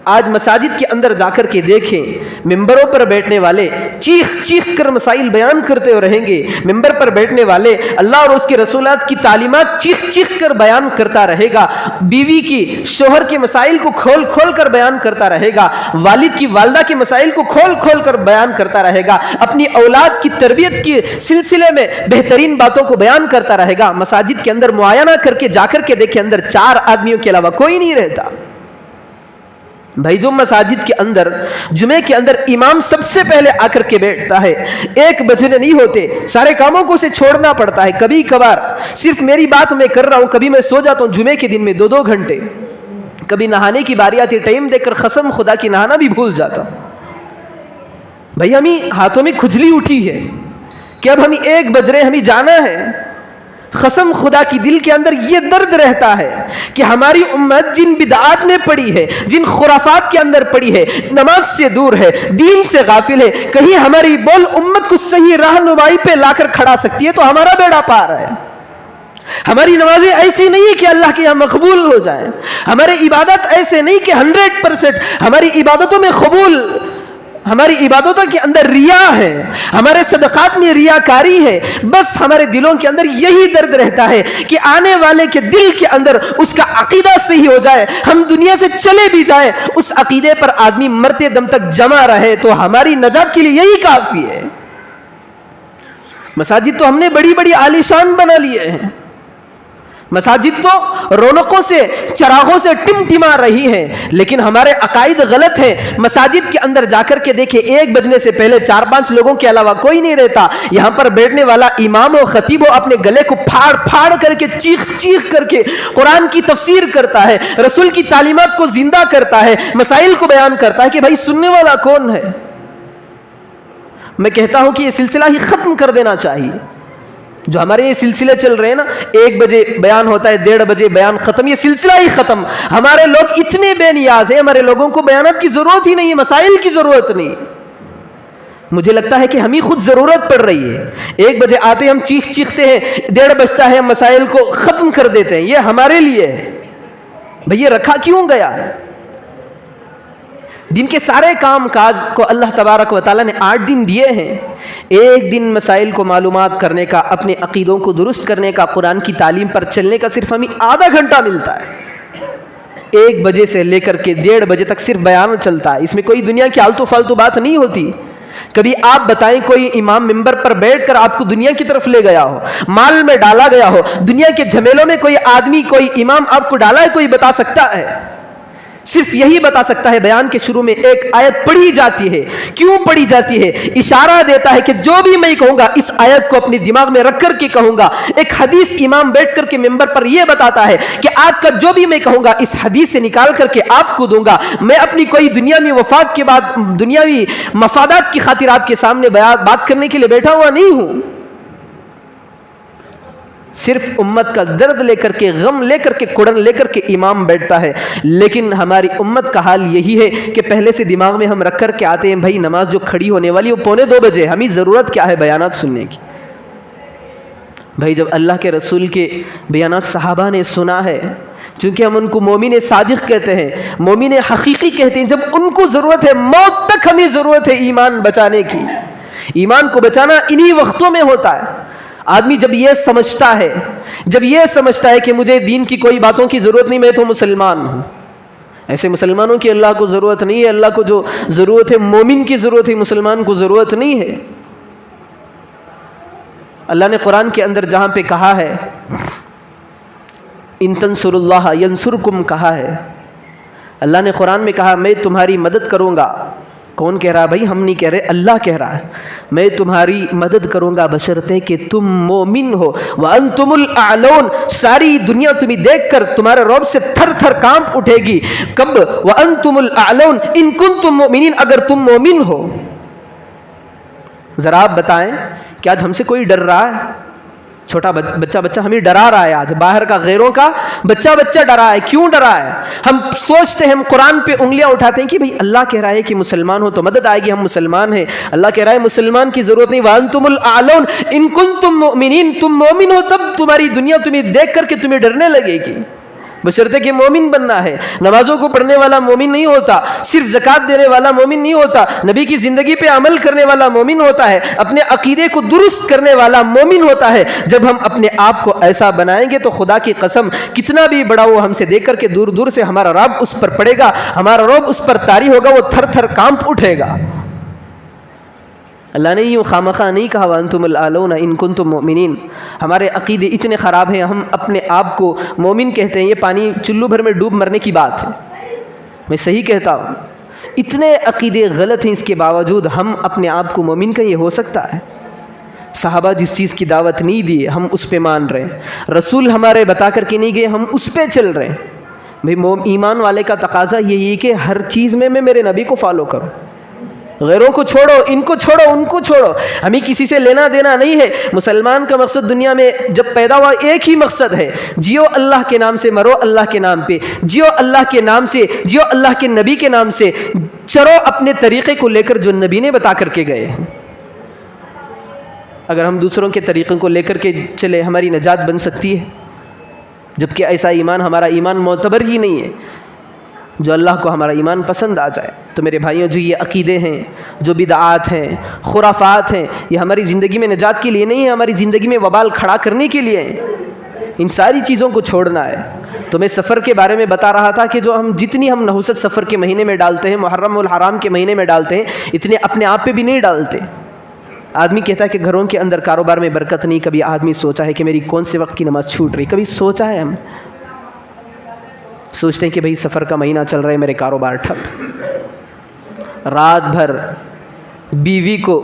آج مساجد کے اندر جا کر کے دیکھیں، ممبروں پر بیٹھنے والے چیخ کر مسائل بیان کرتے رہیں گے، ممبر پر بیٹھنے والے اللہ اور اس کے رسولات کی تعلیمات چیخ کر بیان کرتا رہے گا، بیوی کی، شوہر کے مسائل کو کھول کر بیان کرتا رہے گا، والد کی، والدہ کے مسائل کو کھول کر بیان کرتا رہے گا، اپنی اولاد کی تربیت کے سلسلے میں بہترین باتوں کو بیان کرتا رہے گا۔ مساجد کے اندر معائنہ کر کے جا کر کے دیکھیں، اندر 4 آدمیوں کے علاوہ کوئی نہیں رہتا۔ بھائی جو مساجد کے اندر جمعے کے اندر امام سب سے پہلے آ کر کے بیٹھتا ہے، 1 بجنے نہیں ہوتے، سارے کاموں کو اسے چھوڑنا پڑتا ہے، کبھی کبھار صرف میری بات میں کر رہا ہوں، کبھی میں سو جاتا ہوں جمعے کے دن میں 2 گھنٹے، کبھی نہانے کی باری آتی، ٹائم دیکھ کر قسم خدا کی نہانا بھی بھول جاتا ہوں۔ بھائی ہمیں ہاتھوں میں کھجلی اٹھی ہے کہ اب ہمیں 1 بج رہے، ہمیں جانا ہے۔ قسم خدا کی دل کے اندر یہ درد رہتا ہے کہ ہماری امت جن بدعات میں پڑی ہے، جن خرافات کے اندر پڑی ہے، نماز سے دور ہے، دین سے غافل ہے، کہیں ہماری بول امت کو صحیح رہنمائی پہ لا کر کھڑا سکتی ہے تو ہمارا بیڑا پار ہے۔ ہماری نمازیں ایسی نہیں ہے کہ اللہ کے یہاں مقبول ہو جائیں، ہماری عبادت ایسے نہیں کہ 100% ہماری عبادتوں میں قبول، ہماری عبادتوں کے اندر ریا ہے، ہمارے صدقات میں ریاکاری ہے۔ بس ہمارے دلوں کے اندر یہی درد رہتا ہے کہ آنے والے کے دل کے اندر اس کا عقیدہ صحیح ہو جائے، ہم دنیا سے چلے بھی جائیں، اس عقیدے پر آدمی مرتے دم تک جمع رہے تو ہماری نجات کے لیے یہی کافی ہے۔ مساجد تو ہم نے بڑی بڑی عالیشان بنا لیے ہیں، مساجد تو رونقوں سے، چراغوں سے ٹمٹما رہی ہیں، لیکن ہمارے عقائد غلط ہیں۔ مساجد کے اندر جا کر کے دیکھیں، 1 بجنے سے پہلے 4-5 لوگوں کے علاوہ کوئی نہیں رہتا، یہاں پر بیٹھنے والا امام و خطیب و اپنے گلے کو پھاڑ کر کے، چیخ کر کے قرآن کی تفسیر کرتا ہے، رسول کی تعلیمات کو زندہ کرتا ہے، مسائل کو بیان کرتا ہے کہ بھائی سننے والا کون ہے؟ میں کہتا ہوں کہ یہ سلسلہ ہی ختم کر دینا چاہیے۔ جو ہمارے یہ سلسلے چل رہے ہیں نا، 1 بجے بیان ہوتا ہے، 1:30 بجے بیان ختم، یہ سلسلہ ہی ختم۔ ہمارے لوگ اتنے بے نیاز ہیں، ہمارے لوگوں کو بیانات کی ضرورت ہی نہیں ہے، مسائل کی ضرورت نہیں۔ مجھے لگتا ہے کہ ہمیں خود ضرورت پڑ رہی ہے۔ 1 بجے آتے ہم چیختے ہیں، 1:30 بجتا ہے ہم مسائل کو ختم کر دیتے ہیں، یہ ہمارے لیے ہے۔ بھئی یہ رکھا کیوں گیا ہے؟ دن کے سارے کام کاج کو اللہ تبارک و تعالیٰ نے 8 دن دیے ہیں، ایک دن مسائل کو معلومات کرنے کا، اپنے عقیدوں کو درست کرنے کا، قرآن کی تعلیم پر چلنے کا صرف ہمیں آدھا گھنٹہ ملتا ہے۔ 1 بجے سے لے کر کے 1:30 بجے تک صرف بیان چلتا ہے، اس میں کوئی دنیا کی آلتو فالتو بات نہیں ہوتی۔ کبھی آپ بتائیں کوئی امام منبر پر بیٹھ کر آپ کو دنیا کی طرف لے گیا ہو، مال میں ڈالا گیا ہو، دنیا کے جھمیلوں میں کوئی آدمی، کوئی امام آپ کو ڈالا ہے، کوئی بتا سکتا ہے؟ صرف یہی بتا سکتا ہے، بیان کے شروع میں ایک آیت پڑھی جاتی ہے۔ کیوں پڑھی جاتی ہے؟ اشارہ دیتا ہے کہ جو بھی میں کہوں گا اس آیت کو اپنے دماغ میں رکھ کر کے کہوں گا۔ ایک حدیث امام بیٹھ کر کے منبر پر یہ بتاتا ہے کہ آج کا جو بھی میں کہوں گا اس حدیث سے نکال کر کے آپ کو دوں گا۔ میں اپنی کوئی دنیاوی وفات کے بعد دنیاوی مفادات کی خاطر آپ کے سامنے بات کرنے کے لیے بیٹھا ہوا نہیں ہوں، صرف امت کا درد لے کر کے، غم لے کر کے، کڑن لے کر کے امام بیٹھتا ہے۔ لیکن ہماری امت کا حال یہی ہے کہ پہلے سے دماغ میں ہم رکھ کر کے آتے ہیں بھائی نماز جو کھڑی ہونے والی وہ 1:45 بجے، ہمیں ضرورت کیا ہے بیانات سننے کی؟ بھائی جب اللہ کے رسول کے بیانات صحابہ نے سنا ہے، چونکہ ہم ان کو مومن صادق کہتے ہیں، مومن حقیقی کہتے ہیں، جب ان کو ضرورت ہے، موت تک ہمیں ضرورت ہے ایمان بچانے کی۔ ایمان کو بچانا انہی وقتوں میں ہوتا ہے۔ آدمی جب یہ سمجھتا ہے کہ مجھے دین کی کوئی باتوں کی ضرورت نہیں، میں تو مسلمان ہوں، ایسے مسلمانوں کی اللہ کو ضرورت نہیں ہے۔ اللہ کو جو ضرورت ہے مومن کی ضرورت ہے، مسلمان کو ضرورت نہیں ہے۔ اللہ نے قرآن کے اندر جہاں پہ کہا ہے ان تنصروا اللہ ینصرکم کہا ہے، اللہ نے قرآن میں کہا میں تمہاری مدد کروں گا۔ کون کہہ رہا ہے بھائی؟ ہم نہیں کہہ رہے، اللہ کہہ رہا ہے میں تمہاری مدد کروں گا بشرطے کہ تم مومن ہو۔ وَأَنْتُمُ الْأَعْلَوْنَ، ساری دنیا تمہیں دیکھ کر تمہارے رعب سے تھر تھر کانپ اٹھے گی۔ کب؟ وَأَنْتُمُ الْأَعْلَوْنَ إِن كُنْتُم مُؤْمِنِينَ، اگر تم مومن ہو۔ ذرا آپ بتائیں کہ آج ہم سے کوئی ڈر رہا ہے؟ چھوٹا بچہ ہمیں ڈرا رہا ہے، آج باہر کا غیروں کا بچہ ڈرا ہے۔ کیوں ڈرا ہے؟ ہم سوچتے ہیں، ہم قرآن پہ انگلیاں اٹھاتے ہیں کہ بھئی اللہ کہہ رہا ہے کہ مسلمان ہو تو مدد آئے گی، ہم مسلمان ہیں۔ اللہ کہہ رہا ہے مسلمان کی ضرورت نہیں، وَأَنْتُمُ الْأَعْلَوْنَ إِن كُنْتُم مُؤْمِنِينَ، تم مومن ہو تب تمہاری دنیا تمہیں دیکھ کر کے تمہیں ڈرنے لگے گی، بشرطے کہ مومن بننا ہے۔ نمازوں کو پڑھنے والا مومن نہیں ہوتا، صرف زکوٰۃ دینے والا مومن نہیں ہوتا، نبی کی زندگی پہ عمل کرنے والا مومن ہوتا ہے، اپنے عقیدے کو درست کرنے والا مومن ہوتا ہے۔ جب ہم اپنے آپ کو ایسا بنائیں گے تو خدا کی قسم کتنا بھی بڑا وہ ہم سے دیکھ کر کے دور دور سے ہمارا رعب اس پر پڑے گا، ہمارا رعب اس پر طاری ہوگا، وہ تھر تھر کانپ اٹھے گا۔ اللہ نے یوں خامخواہ نہیں کہا وَأَنْتُمُ الْأَعْلَوْنَ إِن كُنْتُم مُؤْمِنِينَ۔ ہمارے عقیدے اتنے خراب ہیں، ہم اپنے آپ کو مومن کہتے ہیں، یہ پانی چلو بھر میں ڈوب مرنے کی بات ہے، میں صحیح کہتا ہوں۔ اتنے عقیدے غلط ہیں، اس کے باوجود ہم اپنے آپ کو مومن کہیں، یہ ہو سکتا ہے؟ صحابہ جس چیز کی دعوت نہیں دی ہم اس پہ مان رہے ہیں، رسول ہمارے بتا کر کے نہیں گئے ہم اس پہ چل رہے ہیں۔ بھئی ایمان والے کا تقاضا یہی ہے کہ ہر چیز میں میرے نبی کو فالو کروں، غیروں کو چھوڑو، ان کو چھوڑو، ان کو چھوڑو، ہمیں کسی سے لینا دینا نہیں ہے۔ مسلمان کا مقصد دنیا میں جب پیدا ہوا ایک ہی مقصد ہے، جیو اللہ کے نام سے، مرو اللہ کے نام پہ، جیو اللہ کے نام سے، جیو اللہ کے نبی کے نام سے، چرو اپنے طریقے کو لے کر جو نبی نے بتا کر کے گئے ہیں۔ اگر ہم دوسروں کے طریقوں کو لے کر کے چلے ہماری نجات بن سکتی ہے، جبکہ ایسا ایمان ہمارا ایمان معتبر ہی نہیں ہے جو اللہ کو ہمارا ایمان پسند آ جائے۔ تو میرے بھائیوں، جو یہ عقیدے ہیں، جو بدعات ہیں، خرافات ہیں، یہ ہماری زندگی میں نجات کے لیے نہیں ہے، ہماری زندگی میں وبال کھڑا کرنے کے لیے ہیں۔ ان ساری چیزوں کو چھوڑنا ہے۔ تو میں سفر کے بارے میں بتا رہا تھا کہ جو جتنی ہم نحوست سفر کے مہینے میں ڈالتے ہیں، محرم الحرام کے مہینے میں ڈالتے ہیں، اتنے اپنے آپ پہ بھی نہیں ڈالتے۔ آدمی کہتا ہے کہ گھروں کے اندر کاروبار میں برکت نہیں، کبھی آدمی سوچا ہے کہ میری کون سے وقت کی نماز چھوٹ رہی، کبھی سوچا ہے؟ ہم سوچتے ہیں کہ بھئی سفر کا مہینہ چل رہا ہے، میرے کاروبار ٹھپ، رات بھر بیوی کو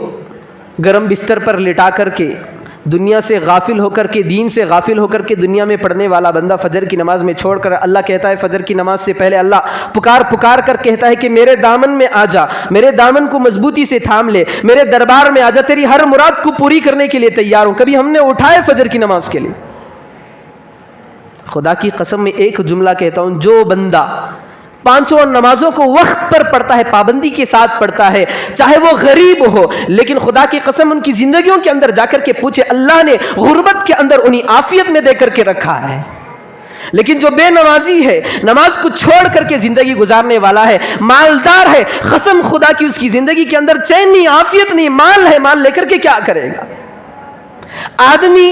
گرم بستر پر لٹا کر کے دنیا سے غافل ہو کر کے، دین سے غافل ہو کر کے دنیا میں پڑھنے والا بندہ فجر کی نماز میں چھوڑ کر، اللہ کہتا ہے فجر کی نماز سے پہلے اللہ پکار کر کہتا ہے کہ میرے دامن میں آ جا، میرے دامن کو مضبوطی سے تھام لے، میرے دربار میں آ جا، تیری ہر مراد کو پوری کرنے کے لیے تیار ہوں۔ کبھی ہم نے اٹھائے فجر کی نماز کے لیے؟ خدا کی قسم میں ایک جملہ کہتا ہوں، جو بندہ پانچوں نمازوں کو وقت پر پڑھتا ہے، پابندی کے ساتھ پڑھتا ہے، چاہے وہ غریب ہو، لیکن خدا کی قسم ان کی زندگیوں کے اندر جا کر کے پوچھے، اللہ نے غربت کے اندر انہیں عافیت میں دے کر کے رکھا ہے، لیکن جو بے نمازی ہے، نماز کو چھوڑ کر کے زندگی گزارنے والا ہے، مالدار ہے، قسم خدا کی اس کی زندگی کے اندر چین نہیں، عافیت نہیں، مال ہے، مال لے کر کے کیا کرے گا؟ آدمی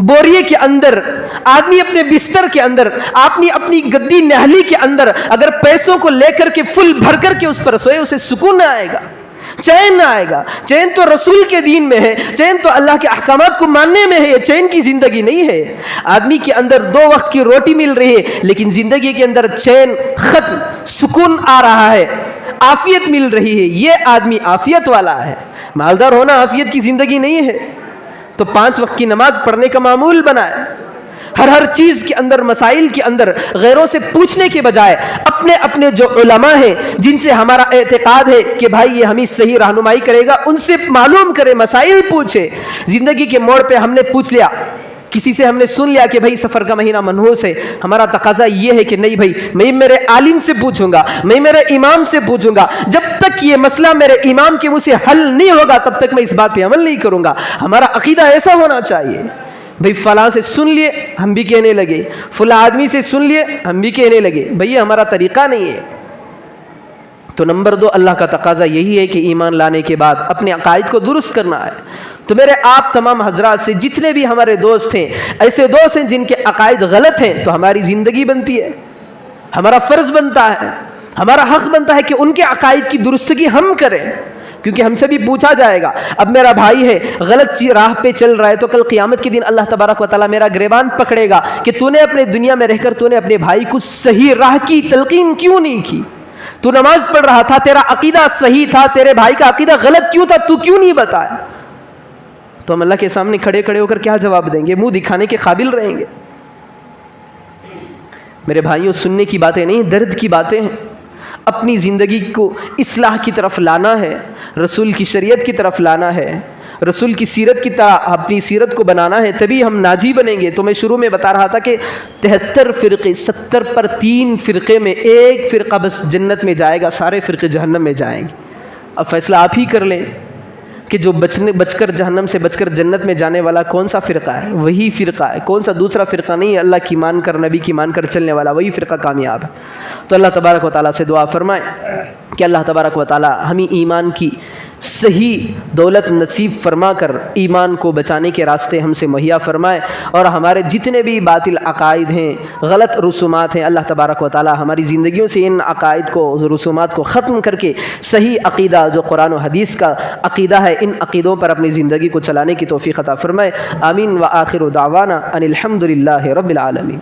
بوریے کے اندر، آدمی اپنے بستر کے اندر، آدمی اپنی گدی نہلی کے اندر اگر پیسوں کو لے کر کے فل بھر کر کے اس پر سوئے، اسے سکون نہ آئے گا، چین نہ آئے گا۔ چین تو رسول کے دین میں ہے، چین تو اللہ کے احکامات کو ماننے میں ہے، یہ چین کی زندگی نہیں ہے۔ آدمی کے اندر 2 وقت کی روٹی مل رہی ہے لیکن زندگی کے اندر چین ختم، سکون آ رہا ہے، عافیت مل رہی ہے، یہ آدمی عافیت والا ہے۔ مالدار ہونا عافیت کی زندگی نہیں ہے۔ تو 5 وقت کی نماز پڑھنے کا معمول بنائے، ہر چیز کے اندر، مسائل کے اندر غیروں سے پوچھنے کے بجائے اپنے جو علماء ہیں جن سے ہمارا اعتقاد ہے کہ بھائی یہ ہمیں صحیح رہنمائی کرے گا، ان سے معلوم کرے، مسائل پوچھے۔ زندگی کے موڑ پہ ہم نے پوچھ لیا، کسی سے ہم نے سن لیا کہ بھائی سفر کا مہینہ منحوس ہے، ہمارا تقاضا یہ ہے کہ نہیں بھائی میں میرے عالم سے پوچھوں گا، میں میرے امام سے پوچھوں گا، جب تک یہ مسئلہ میرے امام کے منہ سے حل نہیں ہوگا تب تک میں اس بات پہ عمل نہیں کروں گا۔ ہمارا عقیدہ ایسا ہونا چاہیے۔ بھئی فلاں سے سن لیے ہم بھی کہنے لگے، فلاں آدمی سے سن لیے ہم بھی کہنے لگے، بھئی یہ ہمارا طریقہ نہیں ہے۔ تو نمبر 2 اللہ کا تقاضا یہی ہے کہ ایمان لانے کے بعد اپنے عقائد کو درست کرنا ہے۔ تو میرے آپ تمام حضرات سے، جتنے بھی ہمارے دوست ہیں، ایسے دوست ہیں جن کے عقائد غلط ہیں، تو ہماری زندگی بنتی ہے، ہمارا فرض بنتا ہے، ہمارا حق بنتا ہے کہ ان کے عقائد کی درستگی ہم کریں، کیونکہ ہم سے بھی پوچھا جائے گا۔ اب میرا بھائی ہے غلط راہ پہ چل رہا ہے تو کل قیامت کے دن اللہ تبارک و تعالیٰ میرا گریبان پکڑے گا کہ تو نے اپنے دنیا میں رہ کر تو نے اپنے بھائی کو صحیح راہ کی تلقین کیوں نہیں کی؟ تو نماز پڑھ رہا تھا، تیرا عقیدہ صحیح تھا، تیرے بھائی کا عقیدہ غلط کیوں تھا، تو کیوں نہیں بتایا؟ تو ہم اللہ کے سامنے کھڑے ہو کر کیا جواب دیں گے؟ منہ دکھانے کے قابل رہیں گے؟ میرے بھائیوں، سننے کی باتیں نہیں، درد کی باتیں ہیں۔ اپنی زندگی کو اصلاح کی طرف لانا ہے، رسول کی شریعت کی طرف لانا ہے، رسول کی سیرت کی طرح اپنی سیرت کو بنانا ہے، تبھی ہم ناجی بنیں گے۔ تو میں شروع میں بتا رہا تھا کہ 73 فرقے، 70 پر 3 فرقے میں 1 فرقہ بس جنت میں جائے گا، سارے فرقے جہنم میں جائیں گے۔ اب فیصلہ آپ ہی کر لیں کہ جو بچ کر جہنم سے بچ کر جنت میں جانے والا کون سا فرقہ ہے؟ وہی فرقہ ہے، کون سا دوسرا فرقہ نہیں ہے۔ اللہ کی مان کر، نبی کی مان کر چلنے والا وہی فرقہ کامیاب ہے۔ تو اللہ تبارک و تعالیٰ سے دعا فرمائیں کہ اللہ تبارک و تعالیٰ ہمیں ایمان کی صحیح دولت نصیب فرما کر ایمان کو بچانے کے راستے ہم سے مہیا فرمائے، اور ہمارے جتنے بھی باطل عقائد ہیں، غلط رسومات ہیں، اللہ تبارک و تعالیٰ ہماری زندگیوں سے ان عقائد کو، رسومات کو ختم کر کے صحیح عقیدہ جو قرآن و حدیث کا عقیدہ ہے، ان عقیدوں پر اپنی زندگی کو چلانے کی توفیق عطا فرمائے۔ آمین۔ وآخر دعوانا ان الحمد للہ رب العالمین۔